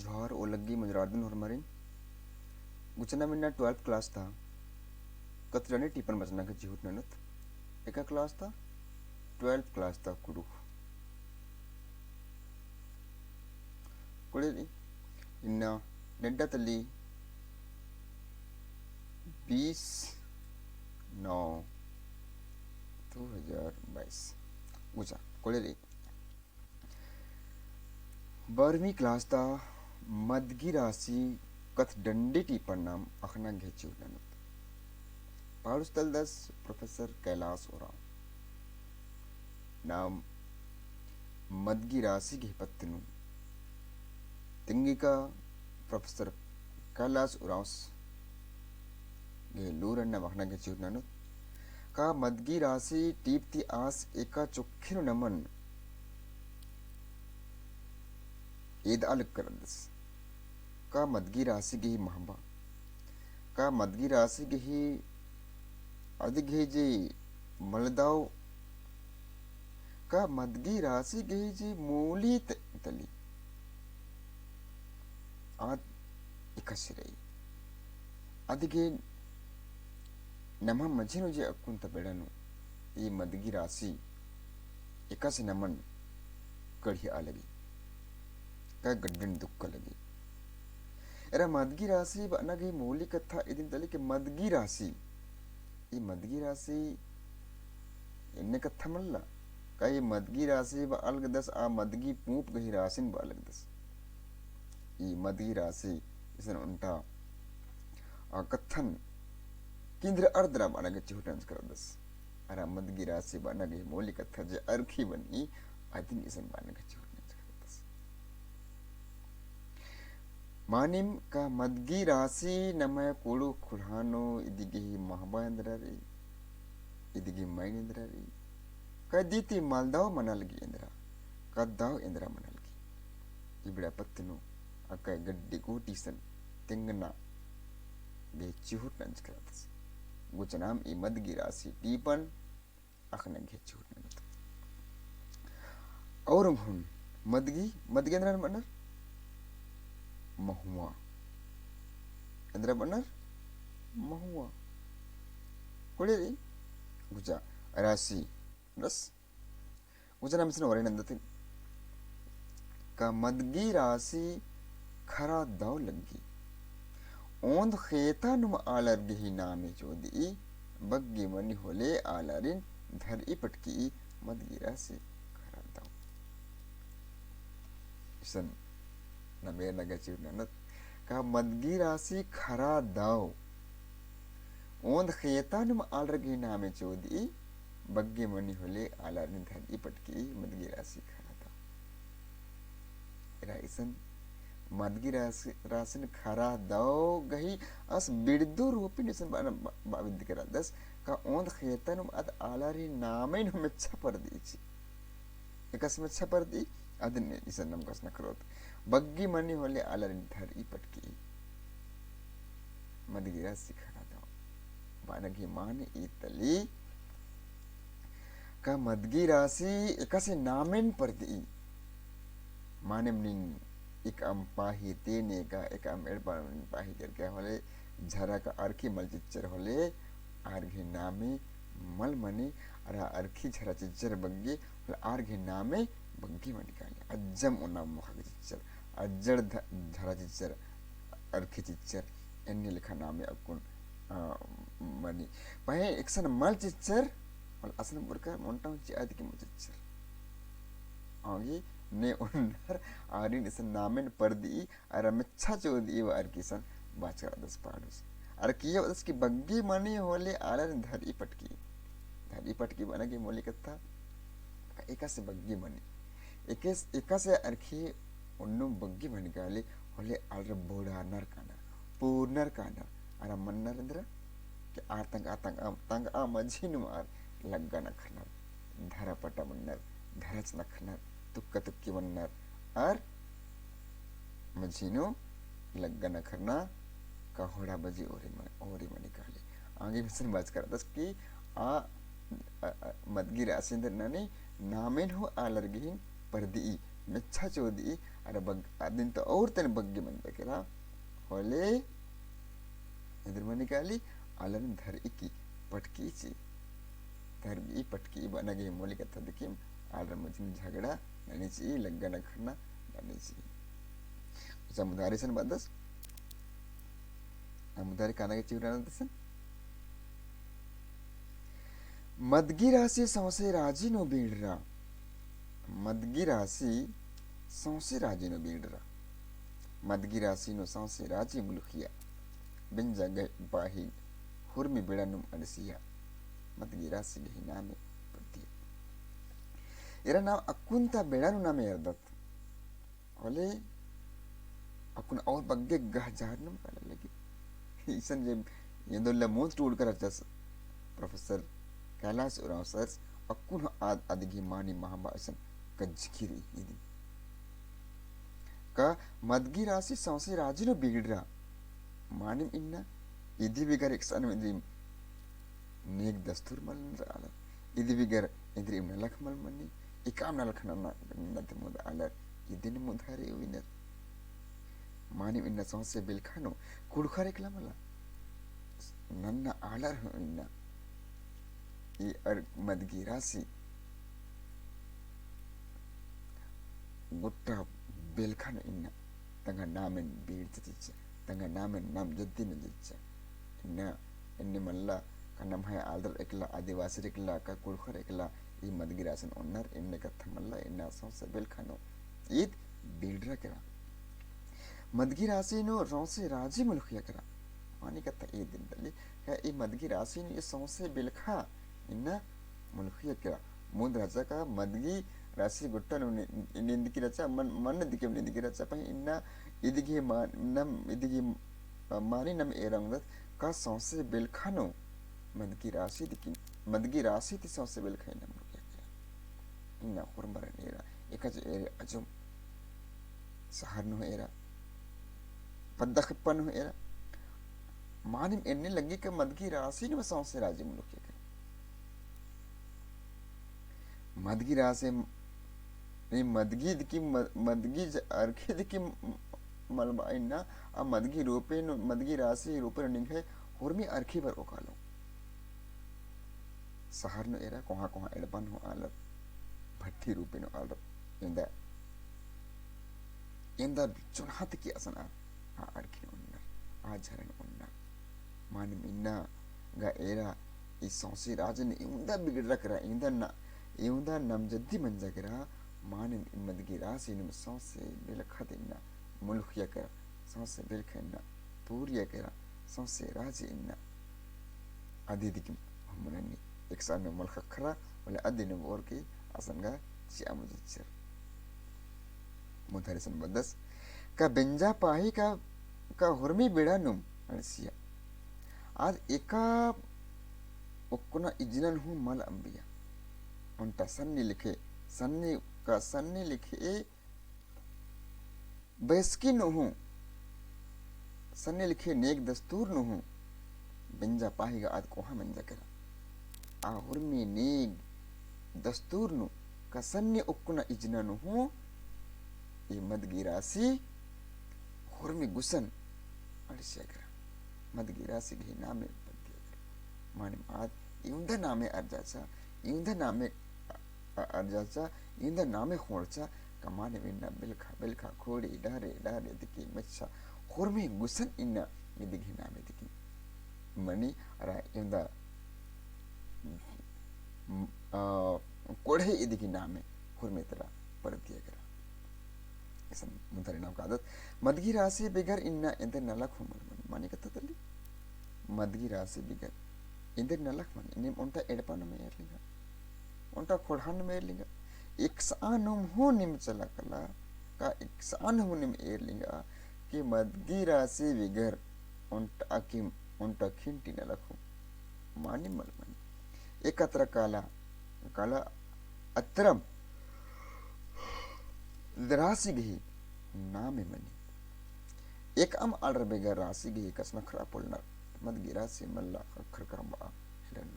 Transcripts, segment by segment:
जोहार ओलग्गी मुजरादन हरमरिन गुचना मिन्ना 12th class था कतरने टिपन बचना के जीहुट ननत एका क्लास था 12th क्लास था कुडू कुडे इन्ना नेड्डा तल्ली 20/9/2022 गुचा कुडे 12वीं क्लास था मदगी राशि कथ डंडे टिपन नाम अखना घेची ननत पारुस्तल 10 प्रोफेसर कैलाश ओराव नाम मदगी राशि के पत्तनु तिंगिका प्रोफेसर कैलाश उरावस गे लूरन्न वहना के चूरनानु का मदगी राशि टीपती आस एका चोखिनु नमन एद अलग करंदस का मदगी राशि गे महबा का मदगी राशि गे अधिक जे मलदाव का मदगी राशि गे जे मूली तली आद इकसिरई अधिके नम मझेनु जे अक्कुंत बेड़नु ಈ ಮದಗಿ ರಾಶಿ एकासे नमन कढ़ी आ लगी का गड्डन दुख लगी एरा मदगी राशि बना गई मौलिक कथा इदिन तले के मदगी राशि ಈ मदगी राशि इन्ने कथा मल्ला का ये मदगी राशि ब अलग दस आ मदगी पूप गही राशिन ब अलग दस ಈ मदगी राशि इसने उल्टा आ कथन केंद्र अर्धरा बना के चुटंस कर दस अरा मदगी राशि बना गई मौलिक कथा जे अर्खी बनी अदिन इसने बना के चुटंस कर दस मानिम का मदगी राशि नमय कोडु खुलानो इदिगे महाबांद्ररी इदिगे मैनेंद्ररी का दीती मालदाव मनलगी इंद्रा का दाव इंद्रा मनलगी इबड़ा पत्तनु अका गड्डी कोटीसन तिंगना बे चिहुट नंच करतस गुचनाम ई मदगी राशि टीपन अखने घे चिहुट नंच और हुन मदगी मदगी इंद्रा मनर महुआ इंद्रा बनर महुआ कोड़े गुजा राशि रस गुजा नाम से न नंदते का मदगी राशि खरा दाव लगी ओंद खेता नुम आलर गही नामे चोदी बग्गी मनी होले आलरिन धर ई पटकी मदगी राशि खरा दाव सन नमेर नगची ननत का मदगी राशि खरा दाव ओंद खेता नुम आलर गही नामे चोदी बग्गी मनी होले आलरिन धर ई पटकी मदगी राशि खरा दाव इरा इसन मदगी राशि खरा दाव गही अस बिड़दो रूपी निसन बाविद करा दस का ओंद खेतन अद आलारी नामे नु मेच्छा पर दीची एकस मेच्छा पर दी अदन इसन नम कसना करोत बग्गी मनी होले आलारी धर ई पटकी मदगी राशि खरा दाव बानगी मान ई तली का मदगी राशि एकसे नामेन पर दी माने निन एक अम पाही तेने का एक अम एडपान पाही करके होले झरा का अर्खी मल चिच्चर होले आर्घे नामे मल मने अरा अर्खी झरा चिच्चर बग्गे होले आर्घे नामे बग्गे मनी काले अज्जम उना मुखा चिच्चर अज्जड़ झरा चिच्चर अर्खी चिच्चर एन्ने लिखा नामे अकुन मनी पाहे एकसन मल चिच्चर और असन बुरका मोंटा ची आदि की मल चिच्चर आगे ने उन्नर आरिन इसन नामेन परदी अरे मिच्छा चोदी व अर्किसन बाचकर दस पाडुस अरे किया दस की बग्गी मनी होले आलर धरी पटकी बना के मोली कथा एका से बग्गी मनी एका से अर्खी उन्नु बग्गी बनी गाले होले आलर बोड़ा नर कानर पूर्णर कानर अरे मन्नर इंद्र के आतंग आ मझिनु मार लग्गा नखनर धरा पटा मन्नर धरच नखनर तुक्का तुक्की वन्नर और मझीनो लग्गा नखरना काहोड़ा बजी ओरी मनी काले आगे मिशन बात कर दस कि आ मदगी राशि नने नामेन हो आलरगिन परदी मेच्छा चोदी अरे बग अदिंत और तन बग्गे मन बेकरा होले इधर मनी काली आलन धर इकी पटकी ची धर ई पटकी बनगे मोली कथा दिकिम आलर मजिन झगड़ा ननी ची लग्गा नखना ननी ची समुदारी सन बदस समुदारी काना के चिवराना दसन मदगी राशि सौसे राजी नो बीड़रा मदगी राशि सौसे राजी नो बीड़रा मदगी राशि नो सौसे राजी मुलुखिया बिन जगह बाही हुर्मी बिड़ानुम अडसिया मदगी राशि गही नामे पति इरा नाम अकुंता बिड़ानु नामे अर्दत होले अकुन और बग्गे गह जारनम काला लगी इसन जे यंदोल्ला मोंस टूड कर अचस प्रोफेसर कैलाश उराव सर्स अकुन आद अदगी मानी महाभाषण कज्जिकिरी इदी का मदगी राशि सौसे राजी नो बिगड़रा मानिम इन्ना इदी बिगर एक्सन में नेक दस्तूर मलन आलर इदी बिगर इंद्री इमन लख मल मनी इकाम नलख नन्ना नत मुद आलर इदिन मुधारे विनर मानिम इन्ना सौसे बिलखानो कुड़खरे कलमला नन्ना आलर हो इन्ना ये मदगी राशि गुट्टा बेलखानो इन्ना तंगा नामेन बीड़ तिच्चा तंगा नामेन नाम जद्दी न जिच्चा इन्ना इन्ने मल्ला कन्नम है आल्दर एकला आदिवासी एकला का कुड़खर एकला ये मदगी राशन ओनर इन्ने कथा मल्ला इन्ना सौसे बेलखानो ईद बीड़रा करा मदगी राशि नो सौसे राजी मुल्किया करा मानी कथा ये दिन दली है ये मदगी राशि नो ये सौसे बेलखा इन्ना मुल्किया करा मुद राजा का मदगी राशि गुट्टा निंदिकी रचा मन दिके निंदिकी रचा पर इन्ना इदिगे मान नम इदिगे मानी नम एरंगत का सौसे बिलखानो मदगी राशि ती सौसे बिलखाई नम क्या करा इन्ना खुरमर नेरा एकज एरे अजुम सहरनो एरा पद्दखपन एरा मानिम एन्ने लगी के मदगी राशि ने सौसे राजी मुल्क क्या करा मदगी राशि नहीं मदगी दिकी मदगी अर्खे दिकी मलबा इन्ना आ मदगी रूपे नो मदगी राशि रूपे निंगे होरमी अर्खे पर ओकालो सहर नो एरा कोहा कोहा एडबन हो आलर भट्टी रूपे नो आलर इंदा चुनहात की असन आ अर्खे उन्नर आ झरन उन्नर मानिम इन्ना गा एरा इस सौसी राजन इंदा बिगड़ रखरा इंदा नम जद्दी मंजा करा मानिम मदगी राशि नुम सौसे बिलखत इन्ना मुल्किया करा सौसे बिलख इन्ना पूरिया करा सौसे राजी इन्ना अदिदिकिम हमननी एकसान में मुल्क खरा वला अदिन और की असंगा चियामुजचर मुथरिसन बदस का बेंजा पाही का हुरमी बेड़ा नुम अरसिया आज एका उक्कुना इजनन हूँ मल अंबिया उनता सन्नी लिखे बैसकी नुहु सन्ने लिखे नेक दस्तूर नुहु बेंजा पाहिगा आद कोहा मंजा करा आ हुरमी नेक दस्तूर नु का सन्ने उक्कुना इजना नुहु ये मदगी राशि हुरमी गुसन अड़सिया करा मदगी राशि के नामे पद्य करा माने आद इंदा नामे अर्जाचा इंदा नामे अर्जाचा इंदा नामे खोरचा कमाने विन्ना बिलखा खोड़ी डारे दिकी मच्छा हुरमी गुसन इन्ना मिदिगी नामे दिकी मनी अरा इंदा कोढ़े इदिगी नामे हुरमी तरा परतिया करा ऐसा मुंतरी नाम का आदत मदगी राशि बिगर इन्ना इंदर नलक हुमल मन मानी कथा तली मदगी राशि बिगर इंदर नलक मन इन्हें उनटा एडपान में एरलिंगा उनटा खोड़हान में एरलिंगा एक सानुम हो निम चला कला का एक सानुम निम एरलिंगा कि मदगी राशि बिगर उनटा खिंटी नलक हूँ मानी मल मनी एक अत्र काला अत्रम राशि गही नामे मनी एक अम आलर बेगर राशि गही कसना खरा पुलना मदगी राशि मल्ला खर करबा हिरन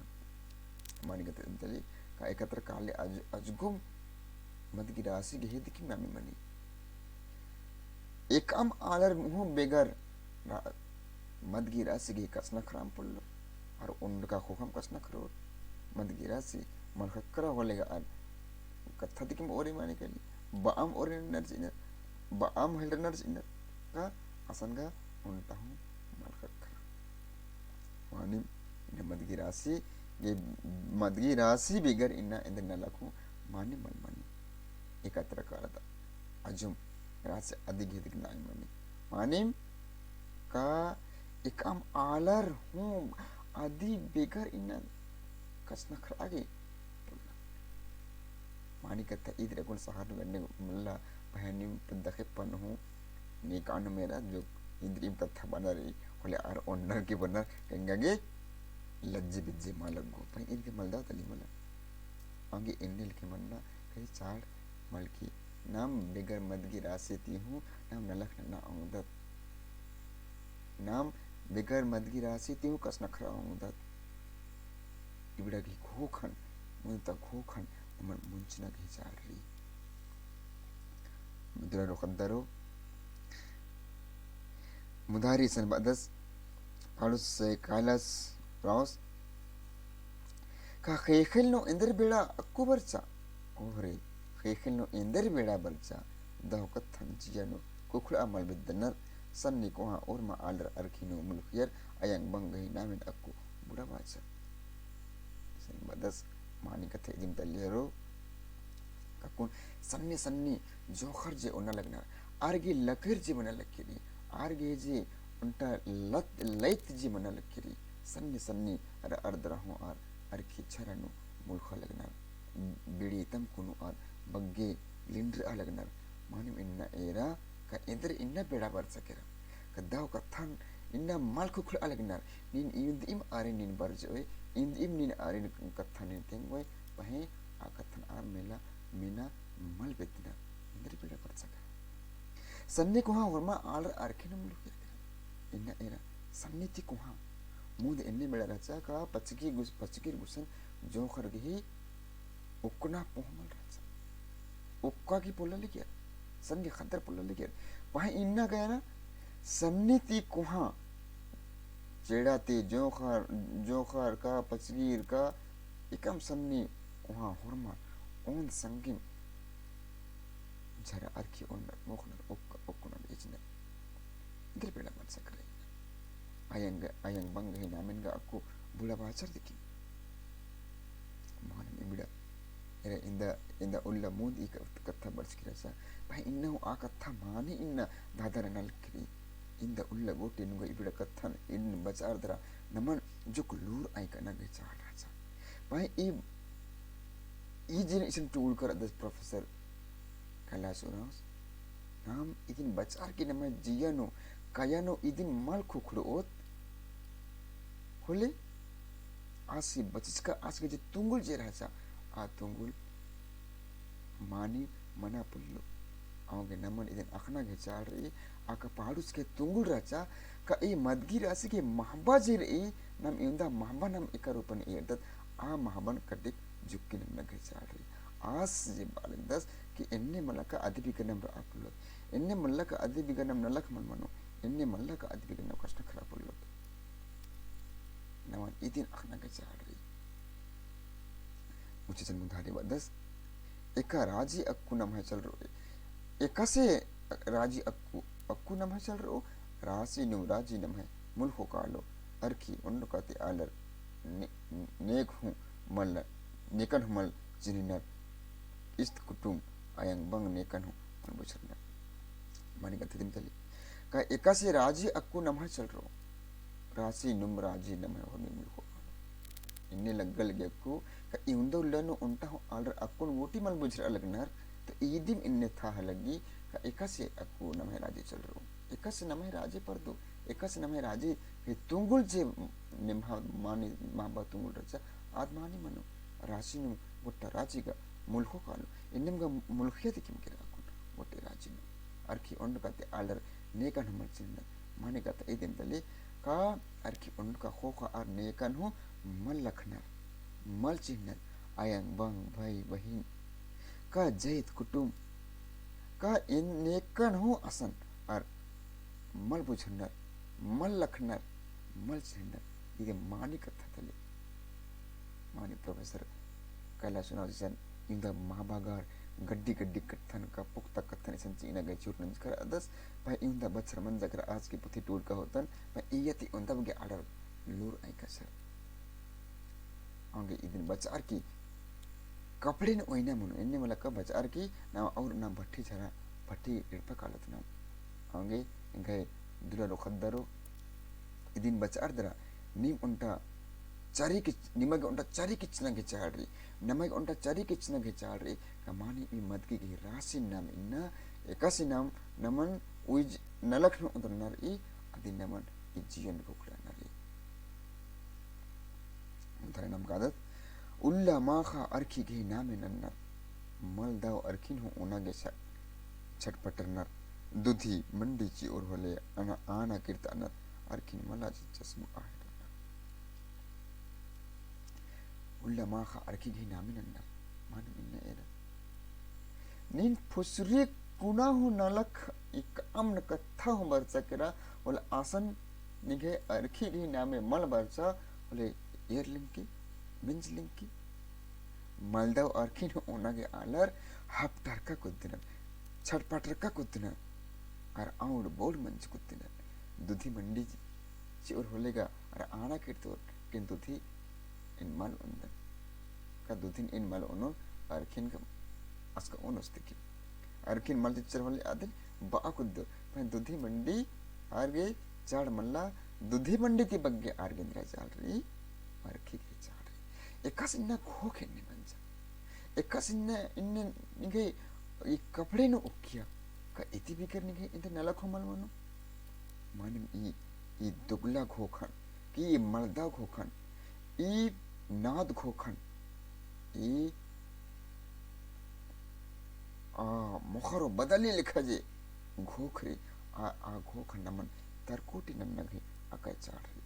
मानी गते दली का एकत्र काले अजगुम मदगी राशि गे दिकी नामी मनी एक am आलर मुह बेगर मदगी राशि गे कसना खराम पुल्लो और उनका खोखम कसना खरो मदगी राशि मन खकरा होलेगा आर कथा दिkim ori mani kali baam ori energy iner baam held energy iner ka asan ga untahu mal khakra wani ina madgi rasi ye madgi rasi bigar ina ender nalaku mani mal mani ekatra karata ajum rasi adig hedik nai mani mani ka ekam alar hum adi bigar ina kasna khrage मानी कहता इधर कौन सहार करने मुल्ला बहनी पंदखे पन हूँ निकान मेरा जो इधर तथा बना रही बोले आर ओनर के बना कहेंगे लज्जे बिज्जे मालगो पर इनके मलदा तली मला आगे इन्हें के मन्ना कहीं चार मल की नाम बेगर मदगी रासे ती हूँ नाम नलख ना आऊँदा नाम बेगर मदगी रासे ती हूँ कस नखरा आऊँदा इबड़ा की खोखन मुझे खोखन मुंचना की चाल रही मुद्रा रोकदरो मुदारी सन बदस पालुस से कालस राउस का खेखल नो इंदर बेड़ा अक्कु बरचा ओहरे खेखल नो इंदर बेड़ा बरचा दहकत थंचिया नो कुखड़ा अमल बिदनर सन्नी को हाँ और मा आलर अरखिनो मुल्कियर अयंग बंगही नामिन अक्कु बुरा बाचा सन बदस मानी कथे दिन तलियरो kakun sanni sanni जोखर जे उन्ना लगना आरगे लकर जे मना लकीरी आरगे जे उनटा लैत जे मना लकीरी सन्नी सन्नी अर अर्दरहों आर अरखी छरनु मुल्खा लगना बिड़ी तम कुनु आर बग्गे लिंड्र आ लगना मानिम इन्ना एरा का इंदर इन्ना बेड़ा बर सकेरा कदाव कथन इन्ना माल खुखल आ लगना नीन इम आरे नीन बर जोए इम नीन आरे कथन नीन तेंगोए वहीं आ कथन आर मेला मीना मल बेतना इंदर बेड़ा बर सका सन्ने को हाँ वर्मा आलर आरखे न मुल्क इन्ना एरा सन्ने ती को हाँ मुद इन्ने बेड़ा रचा का पचकी गुसन जो खरगे उक्कना पोहमल रचा उक्का की पोला लिखिया सन्ने खतर पोला लिखिया वहाँ इन्ना गया ना सन्ने ती को हाँ चेड़ा ते जोखर का पचकीर का एकम सन्ने वहाँ हुरमा ओन संगिम जरा अर्की ओनर मोखनर ओकुनर इजनर इधर बेड़ा मन सकरे ayang bang gahi namen ga aku bula bacar diki mahan ibida era inda ulla mudi katha barskira sa bai inna a katha mani inna dadara nalkri inda ulla gote nuga ibida katha in bacar dara naman juk lur ai kana ge char racha bai jin isin tool kar das professor Kailash Uras nam idin bacar ki nama jiyano kayano idin mal khukhrot होले आसी बचिका आज के जो तुंगुल जे राजा आ तुंगुल मानी मना पुल्लो आओगे नमन इधन अखना के चाल रही आका पहाड़ुस के तुंगुल राजा का ए मदगी राशि के महबा जे रही नम इंदा महबा नम इकरूपन एदत आ महबन कटिक जुक्की नम के चाल रही आस जे बालन दस कि इन्ने मलका अधिपि के नम अपुल्लो इन्ने मलका अधिपि के नम नलक मन मनो इन्ने मलका अधिपि के नम कष्ट खरा पुल्लो nawan idin akhna ga jari मुझे जन्म धारी बदस एका राजी अक्कू नम है चल रहे एका से राजी अक्कू नम है चल रहे रासी नु राजी नम है मुल्क कालो अरकी उन काते आलर नेक हूँ मल नेकन मल जिनिनर इस्त कुटुम आयंग बंग नेकन हूँ मन बुझरना मानी का दिन तली का एका से राजी अक्कू नम है चल रहे राशि नुम राजी नम है और निमुल्को इन्ने लगल गेक्कू का इंदो लनो उनटा हो आलर अक्कुन वोटी मल बुझर अलगनर तो ईदिम इन्ने था लगी का एकासे अक्कू नम है राजी चल रहो एकासे नम है राजी पर दो एकासे नम है राजी कि तुंगुल जे निम्हा मानी माबा तुंगुल रचा आत्मानी मनो राशि नु वोटा राजी का मुल्को कालो इन्नेम का मुल्कियत किम के अक्कुन वोटे राजी नु अर्की उन काते आलर नेका नमल चिन्नर माने का इदिम तले का अर्की उनका खोखा आर नेकन हो मल लखनर मल चिन्नर आयंग बंग भाई बहिन का जैत कुटुम का इन नेकन हो असन और मल बुझनर मल लखनर मल चेंडर इदे मानी कथा तले मानी प्रोफेसर कैलाश जन इंद महाभागार गड्डी गड्डी कथन का पुख्ता कथन संचीना गए चूट नंजकर अदस भाई इंद बच्चर मन जकर आज की पुथी टूट का होतन भाई इयति उंदा बगे आडर लूर आई कसर आंगे इदिन बचार की कपड़े न ओइना मुनु इन्ने मला का बचार की ना और ना भट्टी झरा भट्टी इरपा कालत ना आंगे गए दुला रोखदरो इदिन बचार दरा नीम उंटा चारी की निमग उंटा चारी किचना के चाड़ी नमग उंटा चारी किचना के चाड़ी कमानी ई मदकी की राशि नाम इन्ना एकासी नाम नमन उज नलख न उदर नर ई अदि नमन ई जीवन को करा नर उधर नाम कादत उल्ला माखा अरखी के नाम नन्नर मल दाव अरखिन हो उना के छटपटर नर दुधी मंडी ची और होले अना आना कीर्ता नर अरखिन मला चस्म आहे उल्ला माखा अरखी के नाम नन्नर मान मिन्ना एरा नीन फुसरी कुना हो नलख एक अम्न कथा हो बरसा करा बोले आसन निगे अरखी के नामे मल बरसा बोले एयरलिंकी मिंजलिंकी मलदव अरखिन ओना के आलर हफ्तार का कुद्दिनर छटपटर का कुद्दिनर और आउड बोल मंच कुद्दिनर दुधी मंडी चिर होलेगा और आना किरतो किन दुधी इन मल उंदन का दुधीन इन मल उनो अरखिन का अस्का उनस्तिकी अरखिन मल चिर होले आदिन बा कुद्दो पर दुधी मंडी आगे चाड़ मल्ला दुधी मंडी ती बग्गे आर्गेंद्रा चाल रही अरखी के चाल रही एकास इन्ना खो खेलने बंजा एकास इन्ने निगे ये कपड़े नो उकिया का इति भी करने के इधर नला खो मल मनो माने ये दुगला खोखन कि ये मर्दा खोखन ये नाद खोखन ये मुखरो बदली लिखा जे घोखरे आ घोखन नमन तरकोटी नन्नगे अका चाड़ रही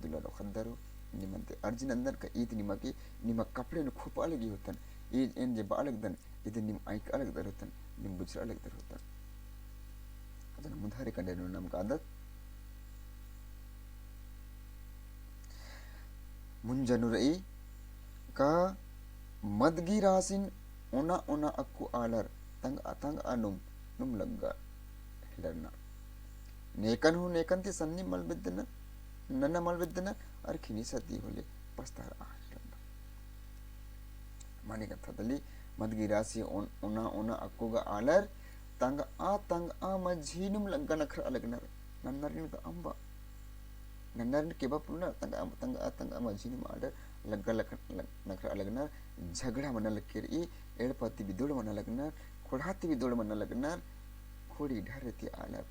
दुला रो खंदरो निमंते अर्जुन अंदर का ईद निमा की निमा कपड़े न खूब अलग ही होतन ईद इन जे बालक दन इधर निम आइक अलग दर होतन निम बुचर अलग दर होतन अदन मुधारे कंडे नो नाम का आदत मुंजनुरई का मदगी रासिन ओना ओना अक्कु आलर तंग अतंग अनुम नुम लग्गा हिलरना नेकन हो नेकन ती सन्नी मल बिद्दना नन्ना मल बिद्दना और खिनी सती होले पस्तार आहिलना माने कथा दली मदगी राशि ओना ओना अक्कुगा आलर तंग आ मझीनुम लग्गा नखर अलगनर नन्नरिन का अंबा नन्नरिन केबा पुना तंग आ मझीनुम आलर लग्गा नखर अलगनर झगड़ा मना लकेर ई एड़पति बिदोड़ मना लगनर खोड़ाती बिदोड़ मना लगनर खोड़ी ढारती आलर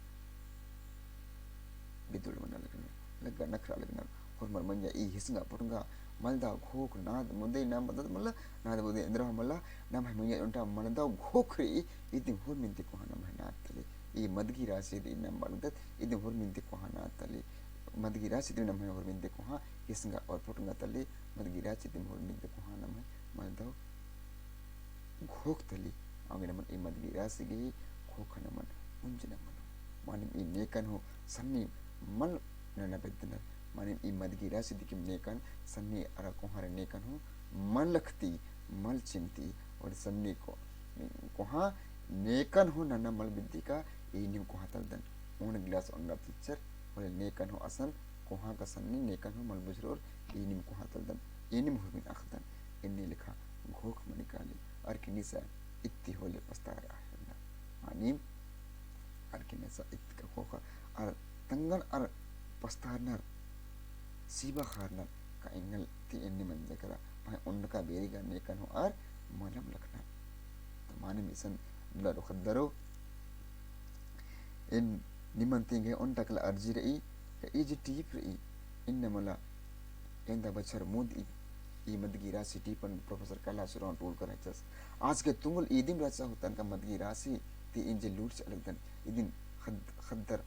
बिदोड़ मना लगनर लग्गा नखर अलगनर और मरमंजा ई हिसंगा पुटंगा मलदा घोक नाद मुदे नाम बदद मल्ला नाद मुदे इंद्रा मल्ला नाम है मुंजा उंटा मलदा घोखरी इदि होर मिंति को हना महना तले ई मदगी राशि दी नाम बलदत इदि होर मिंति को हना तले मदगी राशि दी नाम है होर मिंति को हा हिसंगा और पुटंगा तले मदगी राशि दी होर मिंति को हा नाम है मलदा घोक तले आगे नमन ई मदगी राशि गे घोक नमन उंज नमन माने ई नेकन हो सन्नी मल नना बेदनर माने ई मदगी राशि दिकिम नेकन सन्नी अरा कोहारे नेकन हो मन लखती मल चिंती और सन्नी को कोहा नेकन हो नन्ना मल बिद्दी का ई निम कोहा तलदन ओन गिलास ओनगा टीचर और नेकन हो असन कोहा का सन्नी नेकन हो मल बुजर और ई निम कोहा तलदन ई निम हुरमिन अखदन इन्ने लिखा घोक मनिकाली और किनिसा इत्ती होले पस्तार आहना मानिम और किनिसा इत्त का खोखा और तंगन और पस्तारनर सीबा खारनर का इंगल ती इन्ने मंजे करा भाई उनका बेरी का नेकन हो और मलम लखना तो माने मिसन दुला रुखदरो इन निमंतिंगे उन तकला अर्जी रही का इज टीप रही इन मला इंदा बचर मुद ई मदगी राशि टीपन प्रोफेसर कैलाश राव टूल कर चस आज के तुंगल ईदिम रचा होतन का मदगी राशि ती इंजे लूट अलगदन इदिन खद्दर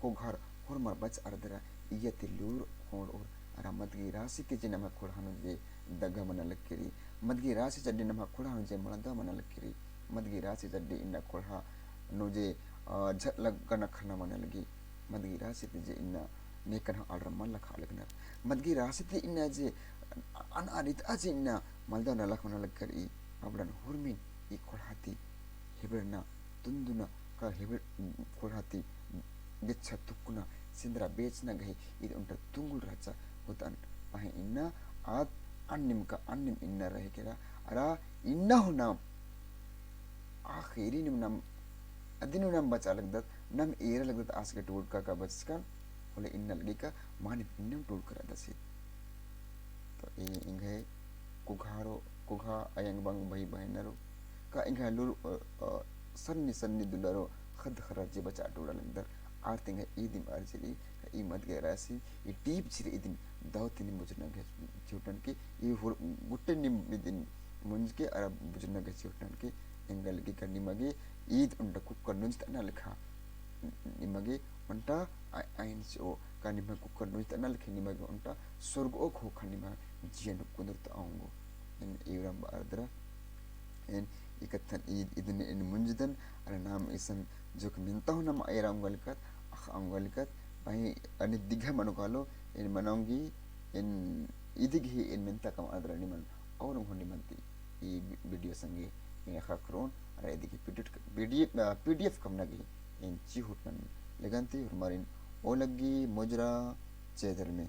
को घर और मर बच अर्दरा इयति लूर और अरा मदगी राशि के जिना में खोड़ानो जे दगा मन लकेरी मदगी राशि चड्डी नम खुड़ा जे मलदा मनलकिरी मदगी राशि चड्डी इन्ना खुड़ा नुजे झलग कन खना मनलगी मदगी राशि जे इन्ना नेकन आल्र मल्ल खालगनर मदगी राशि इन्ना जे अन अरित अजे इन्ना मलदा नलख मनलकरी अबड़न हुरमिन ई खुड़ाती हेबरना तुंदुना का हेबर खुड़ाती गिच्छा तुकुना सिंद्रा बेचना गही इद उन्टर तुंगुल राचा हुतन अहे इन्ना आद अन्निम का अन्निम इन्ना रहे केरा अरा इन्ना हो नाम आखिरी निम नाम अदिनु नाम बचा लगदत नाम एरा लगदत आस के टूट का बचकर होले इन्ना लगी का माने इन्नम टूट करा दसे तो ए इंगे कुघारो कुघा अयंग बंग भाई बहनरो का इंगे लुर सन्नी सन्नी दुलरो खद खराजे बचा टूड़ा लगदर आर्तिंगे ईदिम अर्जिरी ई मत गए राशि ई टीप चिर इदिन दावती निम बुझना के चुटन के ई गुट्टे निम इदिन मुंज के अरा बुझना के चुटन के एंगल की करनी मगे ईद उन्टा कुकर नुंज तना लिखा निमगे उन्टा आइन से का निम कुकर नुंज तना लिखे निमगे उन्टा स्वर्ग ओ खो खा निम जियन कुंदरत आऊंगो इन इवरम बारदरा इन इकत्थन ईद इदन इन मुंजदन अरे नाम इसन जो कि मिलता हूँ नाम ऐरा अंगलिकत भाई अने दिघा मनुकालो इन मनाऊंगी इन इदिघी इन मिलता कम आदरा निमन और उन्होंने मनती ये वीडियो संगे इन खाकरोन अरे इदिघी पीडीएफ कम ना गई इन ची हुटन लेगंती और मारिन ओ लगी मुजरा चेदर में